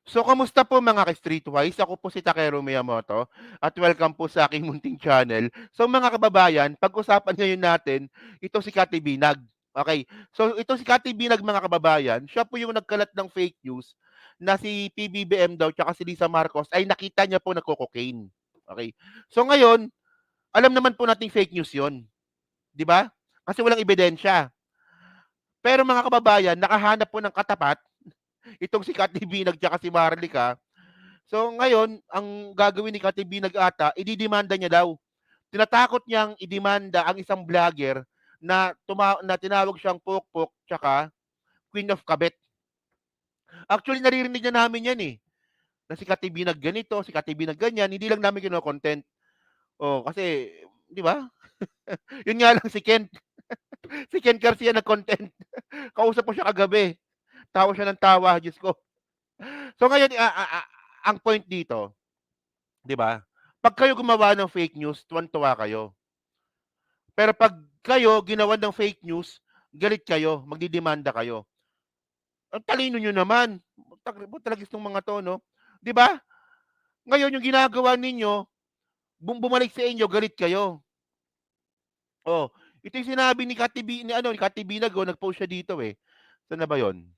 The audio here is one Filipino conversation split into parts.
So, kamusta po mga ka-Streetwise? Ako po si Takeru Miyamoto at welcome po sa aking munting channel. So mga kababayan, pag-usapan ngayon natin ito si Kati Binag. Okay. So ito si Kati Binag mga kababayan, siya po yung nagkalat ng fake news na si PBBM daw tsaka si Lisa Marcos ay nakita niya po nagko-cocaine. Okay. So ngayon, alam naman po nating fake news 'yon, 'di ba? Kasi walang ebidensya. Pero mga kababayan, nakahanap po ng katapat itong si Kati Binag tsaka si Maharlika. So ngayon, ang gagawin ni Kati Binag ata, ididemanda niya daw. Tinatakot niyang idemanda ang isang vlogger na tinawag siyang Pokpok tsaka Queen of Kabet. Actually, naririnig na namin yan eh. Na si Kati Binag ganito, si Kati Binag ganyan, hindi lang namin kino-content. Oh, kasi, di ba? Yun nga lang si Ken. Si Ken Garcia na content. Kausap ko siya kagabi. Tawa siya ng tawa, Diyos ko. So ngayon, ang point dito, di ba? Pag kayo gumawa ng fake news, tuwan-tuwa kayo. Pero pag kayo ginawa ng fake news, galit kayo, magdidemanda kayo. Ang talino nyo naman. Talaga itong mga to, no? Di ba? Ngayon, yung ginagawa ninyo, bumalik sa inyo, galit kayo. Oh, ito yung sinabi ni ni Kati Binago, nag-post siya dito eh. Saan na ba yon?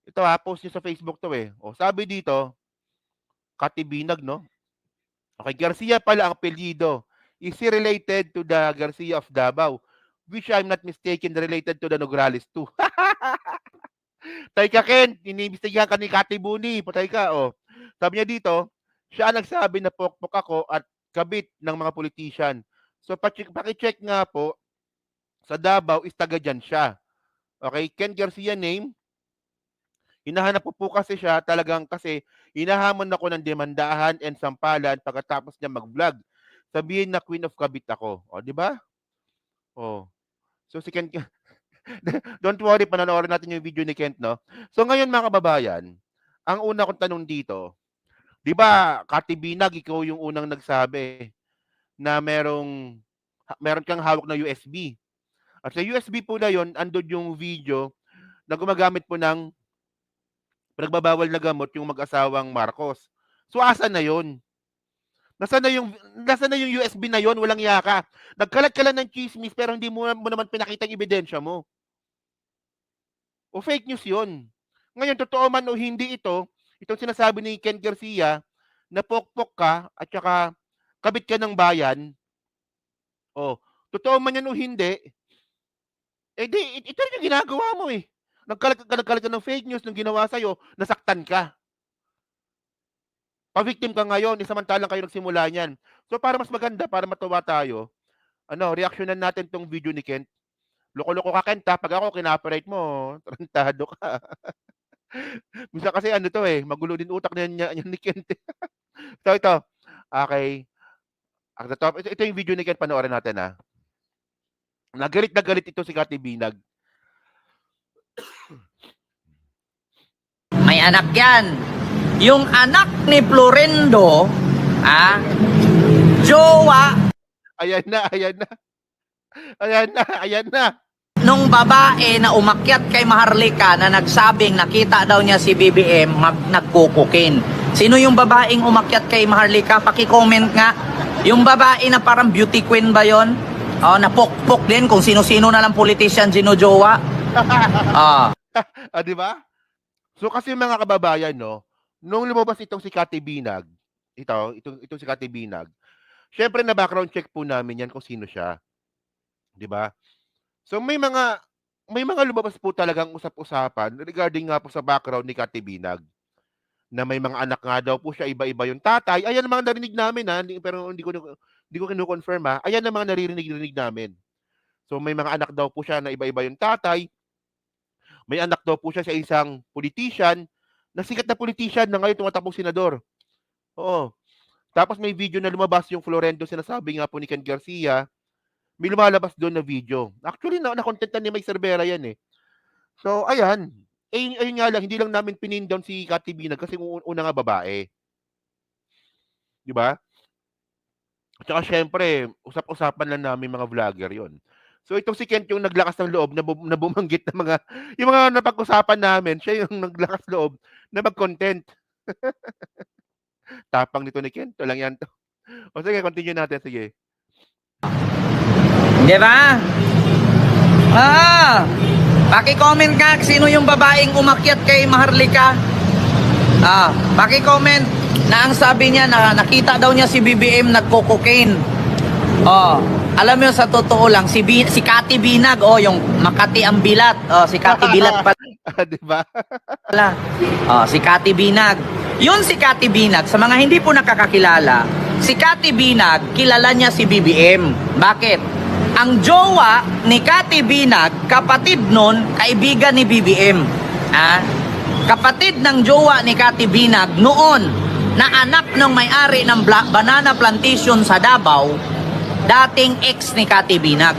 Ito ha, post niya sa Facebook to eh. Oh, sabi dito, Kati Binag, no? Okay, Garcia pala ang apelyido. Is he related to the Garcia of Davao? Which I'm not mistaken, related to the Nograles too. Patay ka, Ken. Inimbestigahan ka ni Kati Buni. Patay ka, oh. Sabi niya dito, siya ang nagsabi na pokpok ako at kabit ng mga politician. So, paki-check nga po, sa Davao is taga dyan siya. Okay, Ken Garcia name. Hinahanap ko po kasi siya talagang kasi hinahamon ako ng demandahan and sampalan pagkatapos niya mag-vlog. Sabihin na Queen of Kabit ako. O, di ba? O. So, si Ken, don't worry, panonoorin natin yung video ni Kent, no? So, ngayon mga kababayan, ang una kong tanong dito, di ba, Kati Binag, ikaw yung unang nagsabi na meron kang hawak na USB. At sa USB po na yon, andun yung video na gumagamit po ng pinagbabawal na gamot yung mag-asawang Marcos. So, asa na yon? Nasaan na yung USB na yon? Walang yaka. Nagkalat ka lang ng chismis pero hindi mo naman pinakita yung ebidensya mo. O fake news yon. Ngayon, totoo man o hindi ito, itong sinasabi ni Ken Garcia, na pokpok ka at saka kabit ka ng bayan, o, totoo man yan o hindi, eh di, ito rin yung ginagawa mo eh. Nagkalat ka ng fake news nung ginawa sa'yo, nasaktan ka. Pa-victim ka ngayon, samantalang kayo nagsimula niyan. So para mas maganda, para matuwa tayo, reaksyonan natin tong video ni Kent. Loko-loko ka, Kent, ha? Pag ako, kina-operate mo, tarantado ka. Minsan kasi ano to eh, magulo din utak niyan ni Kent. So ito, okay. Ito yung video ni Kent, panoorin natin ha. Nagalit na galit ito si Kati Binag. May anak yan. Yung anak ni Florendo, jowa Ayan na, ayan na. Ayan na, ayan na. nung babae na umakyat kay Maharlika na nagsabing nakita daw niya si BBM nagkukukin. Sino yung babaeng umakyat kay Maharlika? Paki-comment nga. Yung babae na parang beauty queen ba yon? Oh, napokpok din kung sino-sino na lang politician ginujowa. Di ba? So kasi mga kababayan, no, nung lumabas itong si Kati Binag, itong si Kati Binag, syempre na background check po namin yan kung sino siya. Di ba? So may mga lumabas po talagang usap-usapan regarding nga po sa background ni Kati Binag. Na may mga anak nga daw po siya, iba-iba yung tatay. Ayan ang mga narinig namin ha, pero hindi ko kino-confirm ha. Ayan ang mga naririnig namin. So may mga anak daw po siya na iba-iba yung tatay. May anak daw po siya sa isang politician, na sikat na politician na ngayon tumatakbong senador. Oo. Tapos may video na lumabas yung Florendo, sinasabi nga po ni Ken Garcia, may lumalabas doon na video. Actually, na-content na ni Mike Cervera yan eh. So, ayan. Ayun nga lang, hindi lang namin pinin down si Kati Binag kasi una nga babae. Di ba? At saka syempre, usap-usapan lang namin mga vlogger yon. So itong si Kent yung naglakas ng loob na bumanggit ng yung mga napag-usapan namin, siya yung naglakas loob na mag-content. Tapang nito ni Kento lang yan 'to. O sige, continue natin, sige. 'Di ba? Ah, paki-comment nga sino yung babaeng umakyat kay Maharlika. Paki-comment na ang sabi niya na nakita daw niya si BBM nagko-cocaine. Alam mo sa totoo lang si Kati Binag, yung Makati ang bilat. Si Kati Bilat pala. 'Di ba? Si Kati Binag. Yun si Kati Binag, sa mga hindi po nakakakilala, si Kati Binag, kilala niya si BBM. Bakit? Ang jowa ni Kati Binag, kapatid nun, kaibigan ni BBM. Kapatid ng jowa ni Kati Binag noon, na anak ng may-ari ng banana plantation sa Davao, dating ex ni Kati Binag.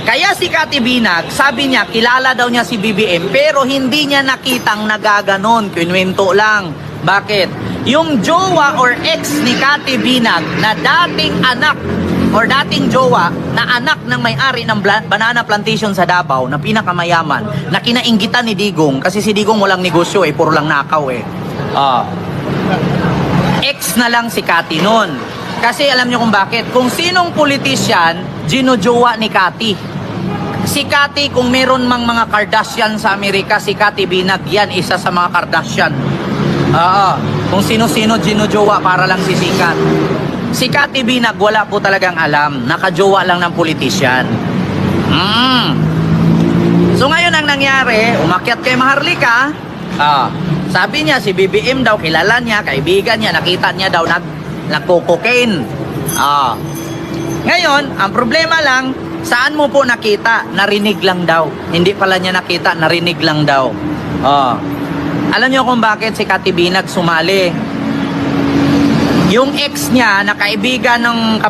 Kaya si Kati Binag, sabi niya, kilala daw niya si BBM, pero hindi niya nakitang nagaganon. Kinuwento lang. Bakit? Yung jowa or ex ni Kati Binag na dating anak or dating jowa na anak ng may-ari ng banana plantation sa Davao na pinakamayaman, na kinainggitan ni Digong, kasi si Digong walang negosyo puro lang nakaw ex na lang si Kati nun. Kasi alam niyo kung bakit? Kung sinong politisyan, ginojowa ni Kati. Si Kati, kung meron mang mga Kardashian sa Amerika, si Kati Binag yan, isa sa mga Kardashian. Kung sino-sino ginojowa para lang sisikat. Si Kati Binag, wala po talagang alam. Nakajowa lang ng politisyan. So ngayon ang nangyari, umakyat kay Maharlika. Sabi niya, si BBM daw, kilala niya, kaibigan niya, nakita niya daw nagko-cocaine. Ngayon, ang problema lang, saan mo po nakita? Narinig lang daw. Hindi pala niya nakita, narinig lang daw. Alam niyo kung bakit si Kati Binag sumali? Yung ex niya na kaibigan ng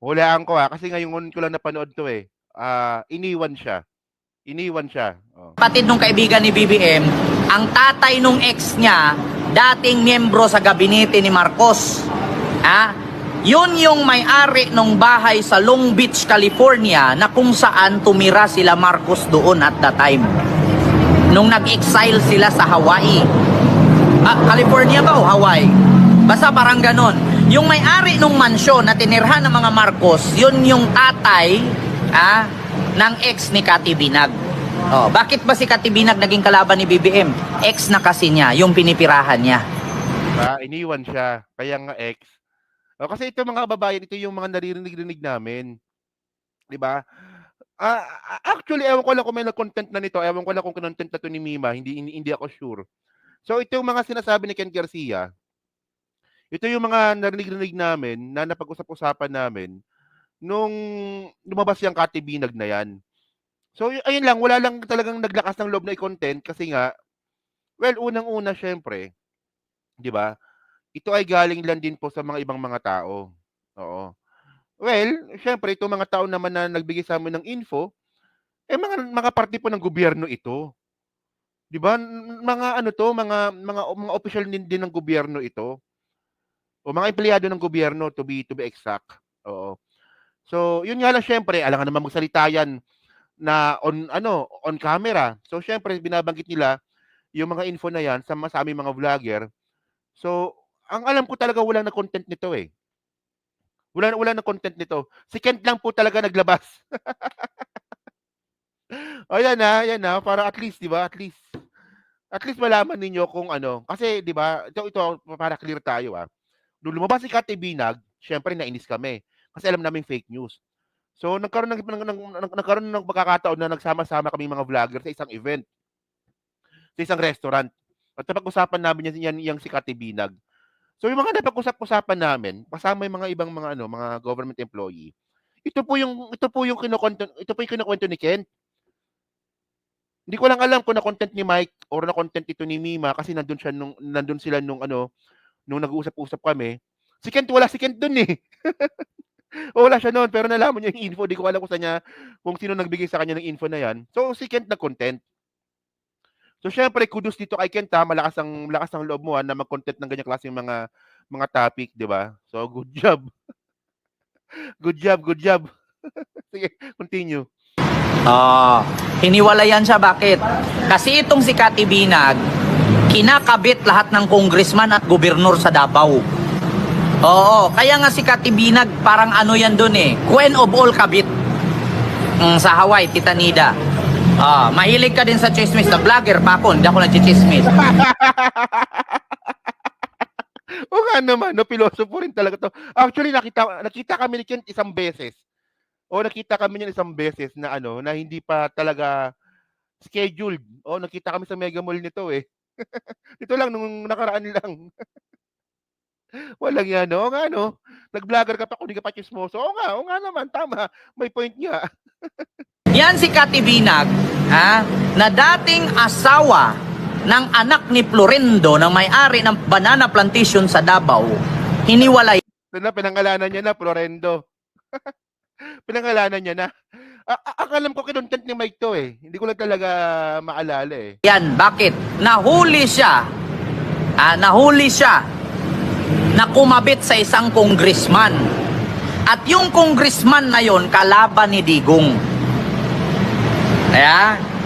Hulaan ko kasi ngayon ko lang napanood 'to iniwan siya. kapatid nung kaibigan ni BBM, ang tatay nung ex niya, dating miyembro sa gabinete ni Marcos. Yun yung may-ari ng bahay sa Long Beach, California, na kung saan tumira sila Marcos doon at that time. Nung nag-exile sila sa Hawaii. California ba o Hawaii? Basta parang ganon. Yung may-ari ng mansyon na tinirhan ng mga Marcos, yun yung tatay ng ex ni Kati Binag. Bakit ba si Kati Binag naging kalaban ni BBM? Ex na kasi niya, yung pinipirahan niya. Iniwan siya, kaya nga ex. Kasi ito mga kababayan, ito yung mga naririnig namin. 'Di ba? Actually, ewan ko lang kung may nag-content na nito, ewan ko lang kung content na 'to ni Mima, hindi ako sure. So ito yung mga sinasabi ni Ken Garcia. Ito yung mga narinig namin na napag-usap-usapan namin nung lumabas yung Kati Binag na yan. So ayun lang, wala lang talagang naglakas ng loob na i-content kasi nga, well, unang-una syempre, 'di ba? Ito ay galing lang din po sa mga ibang mga tao. Oo. Well, syempre itong mga tao naman na nagbigay sa amin ng info, mga parte po ng gobyerno ito. 'Di ba? Mga ano 'to, mga opisyal din ng gobyerno ito. O mga empleyado ng gobyerno to be exact. Oo. So, yun nga lang syempre, alangan naman magsalita yan na on camera. So, syempre binabanggit nila yung mga info na yan sa aming mga vlogger. So, ang alam ko talaga wala na content nito Wala na content nito. Si Kent lang po talaga naglabas. Yan na, para at least, 'di ba? At least malaman ninyo kung ano, kasi 'di ba? Ito para clear tayo Nung lumabas si Kati Binag, syempre nainis kami kasi alam namin fake news. So nagkaroon ng pagkakataon na nagsama-sama kaming mga vlogger sa isang event, sa isang restaurant. At napag-usapan namin yang si Kati Binag. So yung mga napag-usap-usapan namin, kasama yung mga ibang mga government employee. Ito po yung kinukuwento ni Ken. Hindi ko lang alam kung na-content ni Mike or na-content ito ni Mima kasi nandun sila nung nag-uusap-usap kami. Wala si Kent dun wala siya noon, pero nalaman niya yung info. Di ko alam kung sino nagbigay sa kanya ng info na yan. So, si Kent nag-content. So, syempre, kudos dito kay Kent malakas ang loob mo na mag-content ng ganyang klaseng mga topic, di ba? So, good job. Good job. Sige, continue. Hiniwalayan siya. Bakit? Kasi itong si Kati Binag, kinakabit lahat ng congressman at gobernur sa Davao. Oo, kaya nga si Kati Binag, parang ano yan dun eh, queen of all kabit. Sa Hawaii, Tita Nida. Mahilig ka din sa chismis na vlogger pa ako, hindi ako nagchichismis. O nga naman, no, pilosopo rin talaga to. Actually, nakita kami ni Kent isang beses. O nakita kami niyan isang beses na ano, na hindi pa talaga scheduled. O nakita kami sa Mega Mall nito eh. Ito lang nung nakaraan lang. Walang yan, oo nga no. Nag-vlogger ka pa kung di ka pa chismoso. Oo nga naman, tama. May point nga. Yan si Kati Binag, na dating asawa ng anak ni Florendo na may-ari ng banana plantation sa Davao, hiniwalay. Ito na, pinangalanan niya na, Florendo. Pinangalanan niya na. Akalam ko kinontent ni Mike to eh. Hindi ko lang talaga maalala eh. Yan, bakit? Nahuli siya na kumabit sa isang congressman. At yung congressman na yon kalaban ni Digong.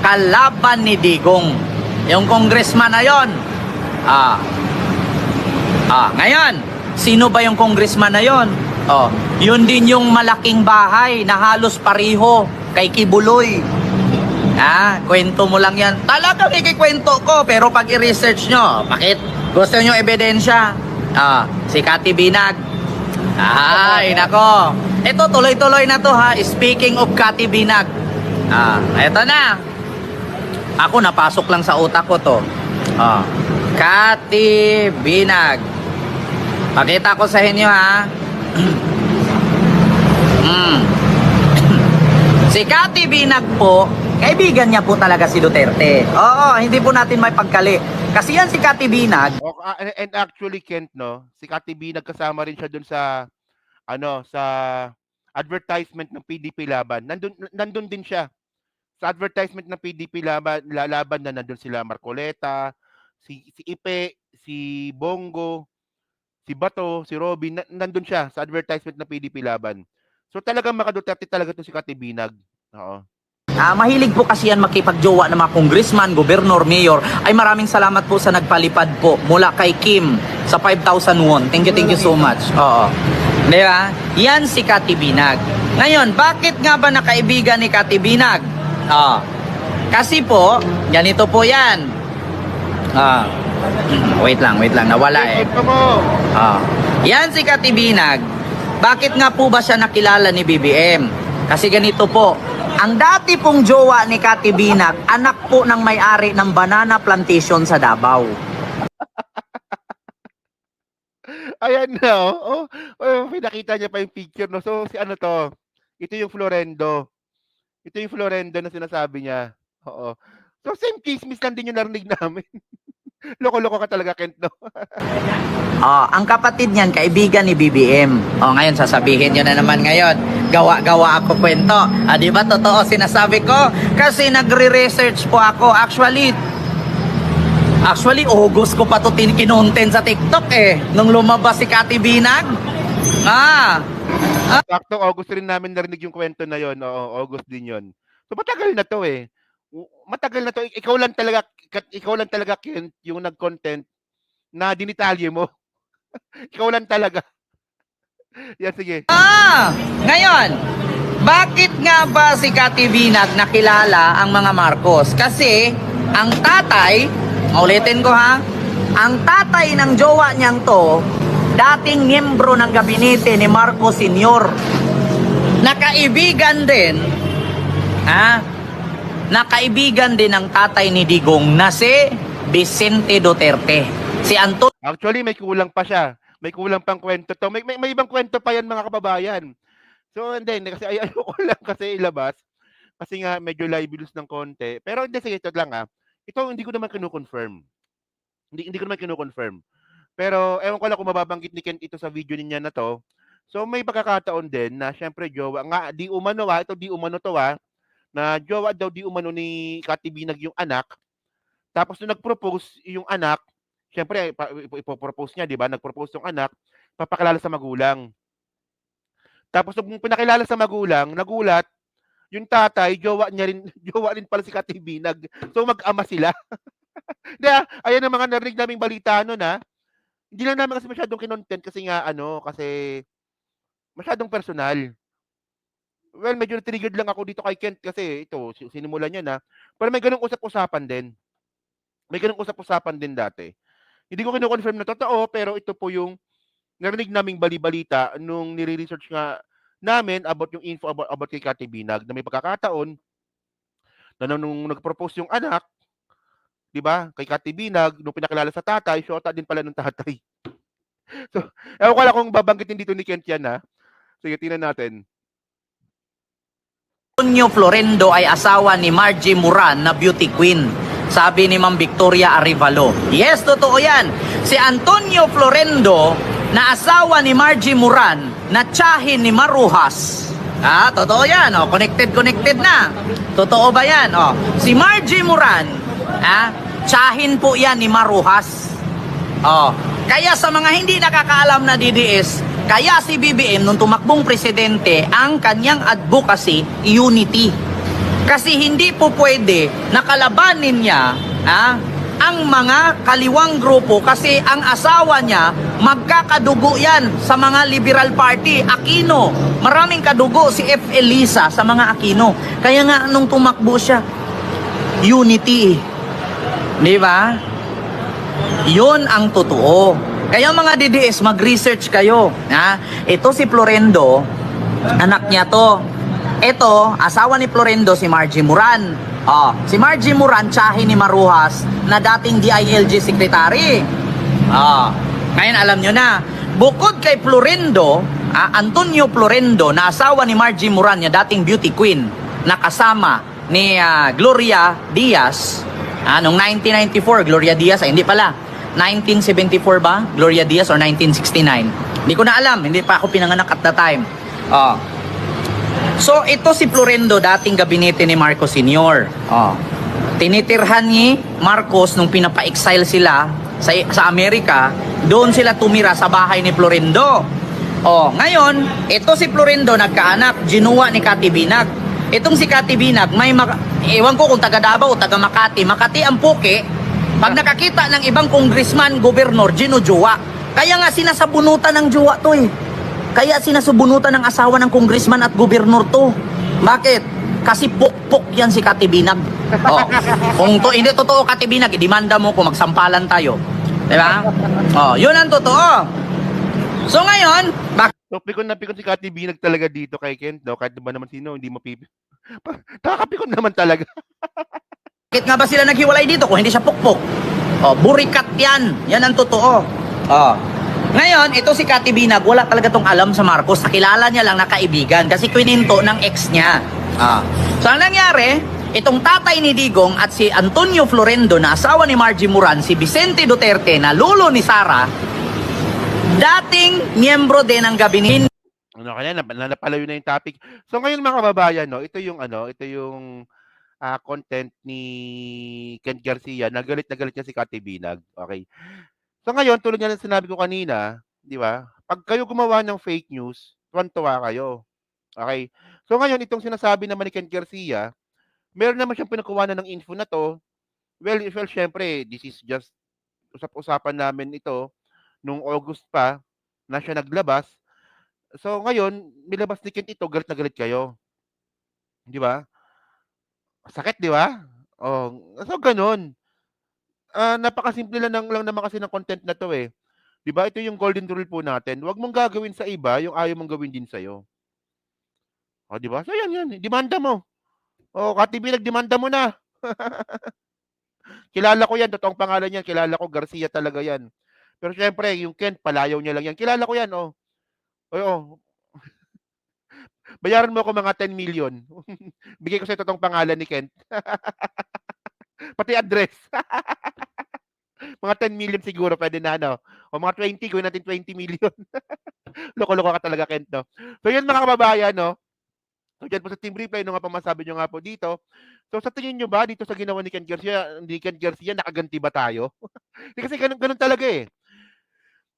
Kalaban ni Digong. Yung congressman na yon. Ngayon, sino ba yung congressman na yon? Yun din yung malaking bahay na halos pareho kay Kibuloy. Kwento mo lang yan. Talagang ikikwento ko, pero pag i-research nyo, bakit? Gusto nyo ebidensya? Si Kati Binag. Ay, nako. Ito, tuloy-tuloy na to ha. Speaking of Kati Binag. Eto na. Ako, napasok lang sa utak ko to. Kati Binag. Pakita ko sa inyo ha. Si Kati Binag po, kaibigan niya po talaga si Duterte. Oo, hindi po natin may pagkali. Kasi yan si Kati Binag. And actually, Kent, no, si Kati B nagkasama rin siya dun sa, sa advertisement ng PDP Laban. Nandun din siya. Sa advertisement ng PDP Laban na nandun sila Marcoleta, si Ipe, si Bongo, si Bato, si Robin, nandun siya sa advertisement ng PDP Laban. So talagang maka-Duterte talaga to si Kati Binag. Oo. Mahilig po kasi yan makipagjowa ng mga congressman, gobernur, mayor. Ay maraming salamat po sa nagpalipad po mula kay Kim sa 5,000 won. Thank you so much. Oo. Di ba? Yan si Kati Binag. Ngayon, bakit nga ba nakaibigan ni Kati Binag? Kasi po, ganito po yan. Wait lang, nawala eh. Yan si Kati Binag. Bakit nga po ba siya nakilala ni BBM? Kasi ganito po, ang dati pong jowa ni Kati Binag, anak po ng may-ari ng banana plantation sa Davao. Ayan na, pinakita niya pa yung picture, no? So, si ano to? Ito yung Florendo. Ito yung Florendo na sinasabi niya. Oo. So, same chismis lang din yung narinig namin. Loko-loko ka talaga, Kent, no? Ang kapatid niyan, kaibigan ni BBM. Ngayon, sasabihin nyo na naman ngayon, gawa-gawa ako kwento. Di ba totoo sinasabi ko? Kasi nagre-research po ako. Actually, August ko pa ito kinontent sa TikTok eh. Nung lumabas si Kati Binag. Sakto, August rin namin narinig yung kwento na yon. Oo, August din yon. So, matagal na to eh. Matagal na to. Ikaw lang talaga, Kent, yung nag-content na dinitalye mo. Ikaw lang talaga. Yan, sige. Ngayon, bakit nga ba si Kati Binag nakilala ang mga Marcos? Kasi, ang tatay, ulitin ko ha, ang tatay ng jowa niyang to, dating miyembro ng gabinete ni Marcos Sr. Nakaibigan din, nakaibigan din ng tatay ni Digong na si Vicente Duterte. Si Anton. Actually, may kulang pa siya. May kulang pang kwento to. May ibang kwento pa yan, mga kababayan. So, hindi, kasi ayoko lang kasi ilabas. Kasi nga, medyo libelous ng konti. Pero hindi, sige, ito lang Ito, hindi ko naman kinu-confirm. Hindi ko naman kinu-confirm. Pero, ewan ko lang kung mababanggit ni Kent ito sa video niya na to. So, may pagkakataon din na, syempre, jowa, nga, di umano to na jowa daw di umano ni Kati Binag yung anak. Tapos, nung nag-propose yung anak, syempre, ipopropose niya, di ba? Nag-propose yung anak, papakilala sa magulang. Tapos, nung pinakilala sa magulang, nagulat, yung tatay, jowa niya rin, jowa rin pala si Kati Binag. So mag-ama sila. Di ayan ang mga narinig naming balita nun ha. Hindi lang namin kasi masyadong kinontent kasi nga kasi masyadong personal. Well, medyo na-triggered lang ako dito kay Kent kasi ito, sinimulan niya na. Pero may ganung usap-usapan din. May ganung usap-usapan din dati. Hindi ko kino-confirm na totoo, pero ito po yung narinig naming bali-balita nung nire-research nga namin about yung info about kay Kati Binag na may pagkakataon na nung nag-propose yung anak, 'di ba, kay Kati Binag, nung pinakilala sa tatay, shota din pala ng tatay. So, ewan ko lang kung babanggitin dito ni Kent yan ha. Sige, tingnan natin. Antonio Florendo ay asawa ni Margie Moran na beauty queen. Sabi ni Ma'am Victoria Arevalo. Yes, totoo yan. Si Antonio Florendo na asawa ni Margie Moran na tiyahin ni Maruhas. Totoo yan. Connected na. Totoo ba yan? Si Margie Moran, tiyahin po yan ni Maruhas. Kaya sa mga hindi nakakaalam na DDS, kaya si BBM nung tumakbong presidente, ang kanyang advocacy, unity. Kasi hindi po pwede nakalabanin niya ang mga kaliwang grupo kasi ang asawa niya magkakadugo yan sa mga Liberal Party, Aquino. Maraming kadugo si F. Elisa sa mga Aquino. Kaya nga nung tumakbo siya, unity. Di ba? Yun ang totoo. Kaya mga DDS, mag-research kayo. Ito si Florendo, anak niya to. Ito, asawa ni Florendo, si Margie Moran. Si Margie Moran, tiyahin ni Maruhas, na dating DILG secretary. Ngayon alam nyo na. Bukod kay Florendo, Antonio Florendo, na asawa ni Margie Moran, niya dating beauty queen, na kasama ni Gloria Diaz. Noong 1994, Gloria Diaz, hindi pala. 1974 ba? Gloria Diaz or 1969? Hindi ko na alam. Hindi pa ako pinanganak at the time. So, ito si Florendo, dating gabinete ni Marcos Sr. Tinitirhan ni Marcos nung pinapa-exile sila sa Amerika. Doon sila tumira sa bahay ni Florendo. Ngayon, ito si Florendo nagkaanak, ginuwa ni Kati Binag. Itong si Kati Binag, ewan ko kung taga Davao o taga Makati. Makati ang puki. Pag nakakita ng ibang congressman, gobernador, ginujuwa. Kaya nga sinasabunutan ng juwa to eh. Kaya sinasabunutan ng asawa ng congressman at gobernador to. Bakit? Kasi pukpok yan si Kati Binag. Kung hindi totoo Kati Binag, idemanda mo kung magsampalan tayo. Diba? Yun ang totoo. So ngayon, So, pikon si Kati Binag talaga dito kay Kent, no? Kahit ba naman sino, hindi mo Nakakapikon naman talaga. bakit nga ba sila naghiwalay dito kung hindi siya pukpok? Burikat yan. Yan ang totoo. Ngayon, ito si Kati Binag, wala talaga tong alam sa Marcos. Nakilala niya lang na kaibigan kasi kwininto ng ex niya. So, ang nangyari, itong tatay ni Digong at si Antonio Florendo na asawa ni Margie Moran, si Vicente Duterte na lolo ni Sara, dating miyembro din ng gabinete. Kaya napalayo na yung topic. So, ngayon mga kababayan, no, ito yung content ni Ken Garcia, nagalit niya si Kati Binag. Okay. So ngayon, tulad nga ng sinabi ko kanina, di ba? Pag kayo gumawa ng fake news, tuwan-tuwa kayo. Okay. So ngayon, itong sinasabi naman ni Ken Garcia, meron naman siyang pinagkuhanan ng info na to. Well, syempre, this is just usap-usapan namin ito nung August pa na siya naglabas. So ngayon, nilabas ni Ken ito, galit na galit kayo. Di ba? Sakit, di ba? So ganun. Napakasimple lang naman kasi ng content na to eh. 'Di ba? Ito yung golden rule po natin. Huwag mong gagawin sa iba yung ayaw mong gawin din sa'yo. 'Di ba? So yan, demanda mo. Kati B, nagdemanda mo na. Kilala ko yan, totoong pangalan niyan, kilala ko, Garcia talaga yan. Pero syempre, yung Kent, palayaw niya lang yan. Kilala ko yan, Bayaran mo ako mga 10 million. Bigay ko sa totoong pangalan ni Kent. Pati address. Mga 10 million siguro pwede na, no? O mga 20, gawin natin 20 million. Loko-loko ka talaga, Kent, no? So yun mga kababayan, no? So dyan po sa Team Reply, no nga pa masabi nyo nga po dito. So sa tingin nyo ba, dito sa ginawa ni Ken Garcia, nakaganti ba tayo? Kasi ganun talaga eh.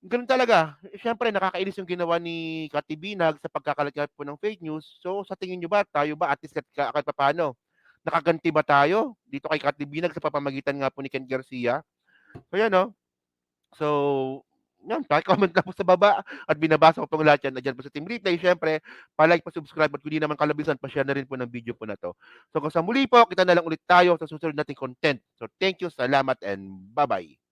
Gano'n talaga. Siyempre nakakainis yung ginawa ni Kati Binag sa pagkakalat po ng fake news. So sa tingin niyo ba, tayo ba at least kahit papaano, nakaganti ba tayo dito kay Kati Binag sa pamamagitan nga po ni Ken Garcia? So yan 'no. So, yan, paki-comment lang po sa baba at binabasa ko pong lahat yan. Nandiyan po sa Team Replay. Siyempre, pa-like, pa-subscribe at kung di naman kalabisan, pa-share na rin po ng video po na to. So kung sa muli po, kita na lang ulit tayo sa susunod nating content. So thank you, salamat, and bye-bye.